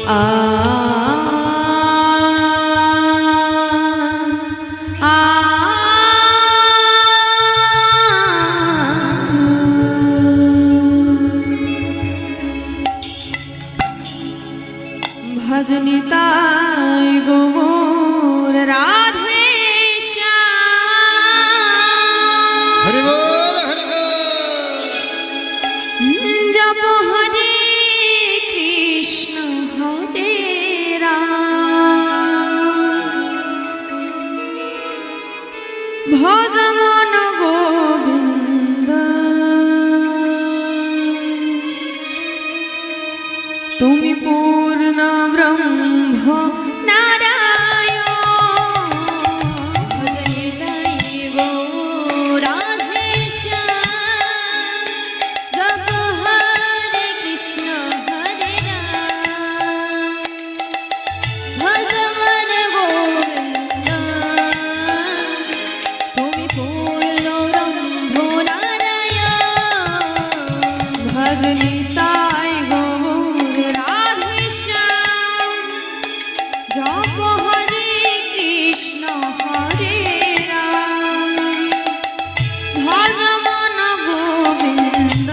ভজনি তাই গৌর রাধে হরি বল হরি বল। জপ হরে কৃষ্ণ হরে রাম ভজ মন গোবিন্দ তুমি পূর্ণ ব্রহ্ম নারায়ণ। ভজনি তাই গৌর রাধে জপ হরে কৃষ্ণ হরে রাম ভজ মন গোবিন্দ তুমি পূর্ণ ব্রহ্ম নারায়ণ। ভজনি তাই জপ হরে কৃষ্ণ হরে রাম ভজ মন গোবিন্দ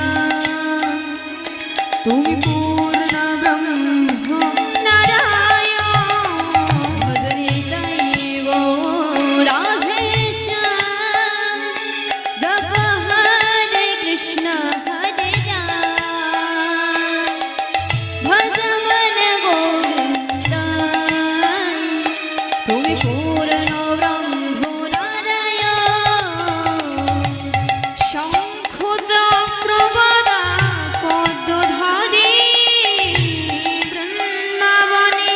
তুমি পূর্ণ ব্রহ্ম নারায়ণ। ভজনি তাই গৌর রাধে জপ হরে কৃষ্ণ হরে রাম ভজ মন গোবিন্দ তুমি পূর্ণ ব্রহ্ম নারায়ণ। শঙ্খ চক্র গদা পদ্মধারী বৃন্দাবনে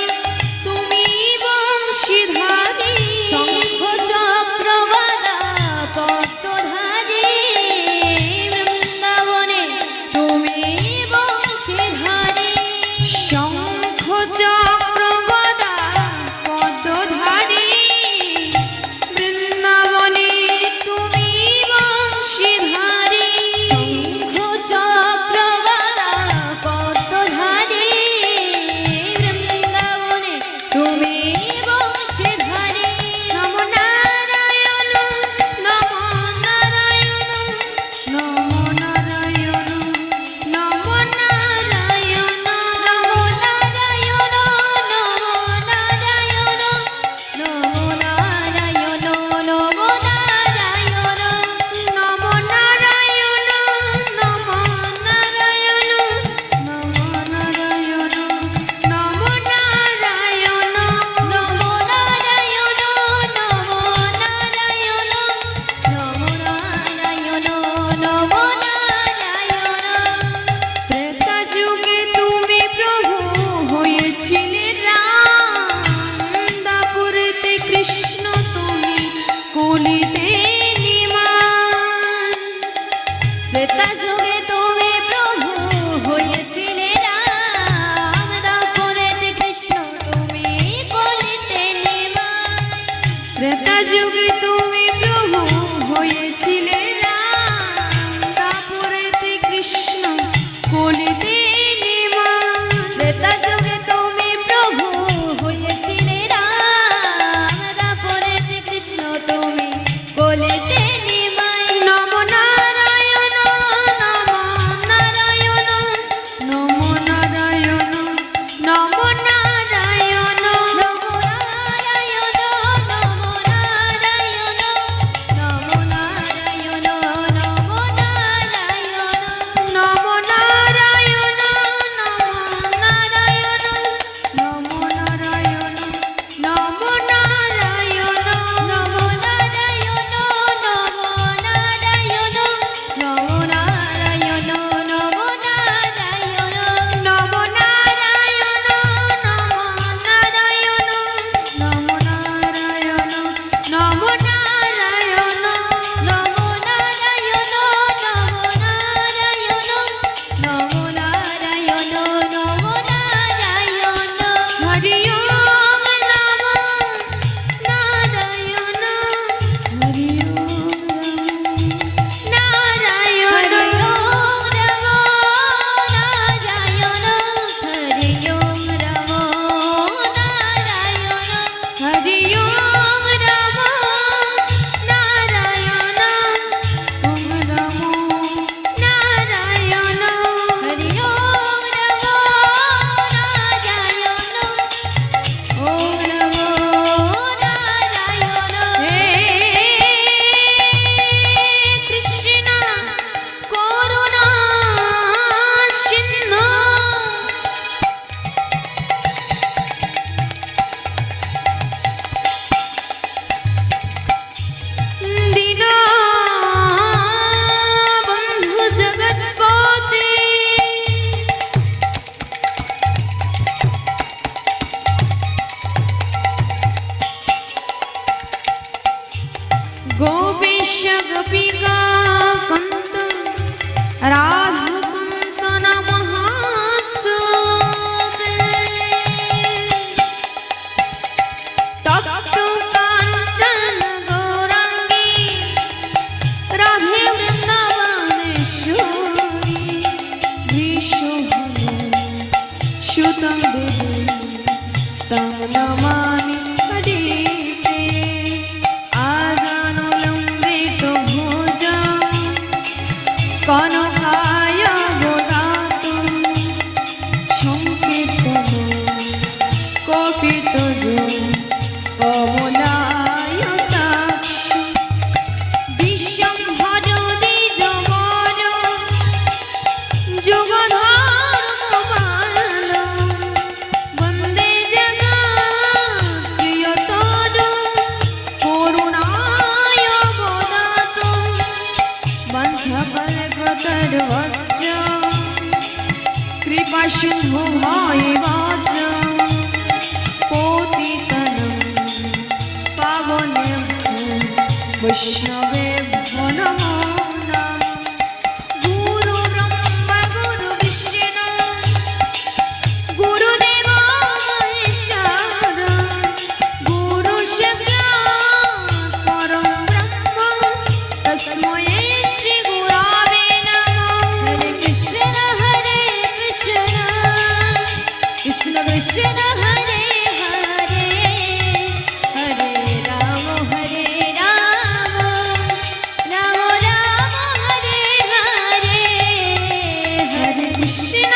তুমি বংশীধারী। শঙ্খ চক্র গদা পদ্মধারী বৃন্দাবনে তুমি বংশীধারী। শঙ্খ চক্র গদা পদ্মধারী বৃন্দাবনে তুমি বংশীধারী। শঙ্খ চক্র গদা পদ্মধারী বৃন্দাবনে তুমি বংশীধারী। নম নারায়ণ নম নারায়ণ নম নারায়ণ নম নারায়ণ নম নারায়ণ নম নারায়ণ নম নারায়ণ নম নারায়ণ নম নারায়ণ নম নারায়ণ নম নারায়ণ নম নারায়ণ নম নারায়ণ নম নারায়ণ নম নারায়ণ নম নারায়ণ। ত্রেতা যুগে তুমি প্রভু হয়েছিলে রাম দাপুরেতে কৃষ্ণ তুমি কলিতে নিমান। ত্রেতা যুগে তুমি প্রভু হয়েছিলে রাম দাপুরেতে কৃষ্ণ তুমি কলিতে নিমান। ত্রেতা যুগে তুমি প্রভু হয়েছিলে রাম দাপুরেতে কৃষ্ণ কলিতে নিমান। ত্রেতা যুগে তুমি প্রভু হয়েছিলে রাম দাপুরেতে কৃষ্ণ তুমি কলিতে নিমান। নম নারায়ণ নম নারায়ণ নম নারায়ণ নম নারায়ণ নম নারায়ণ নম নারায়ণ নমামি হরিতে আজানুলম্বিত ভুজং কনকায় বদাতু সংকীর্তন কপিতজ কমলায়তাক্ষ বিশ্বম্ভর দ্বিজবর যুগধর্মপাল বন্দে জগৎপ্রিয়তর করুণায় বদাত বঞ্চকল্পতরুশ্চ কৃপাসিন্ধু ভয়েবচ পতিতনং পাবনেভ্যো বৈষ্ণবেভ্যো নমো নমঃ গুরু ব্রহ্মা গুরু বিষ্ণু গুরুদেব মহেশ্বর গুরু সাক্ষাৎ পরম ব্রহ্ম তস্मै শ্রী গুরবে নমঃ হরে কৃষ্ণ কৃষ্ণ কৃষ্ণ হরে হরে হরে রাম রাম রাম হরে হরে হরে কৃষ্ণ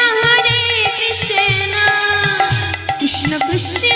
কৃষ্ণ কৃষ্ণ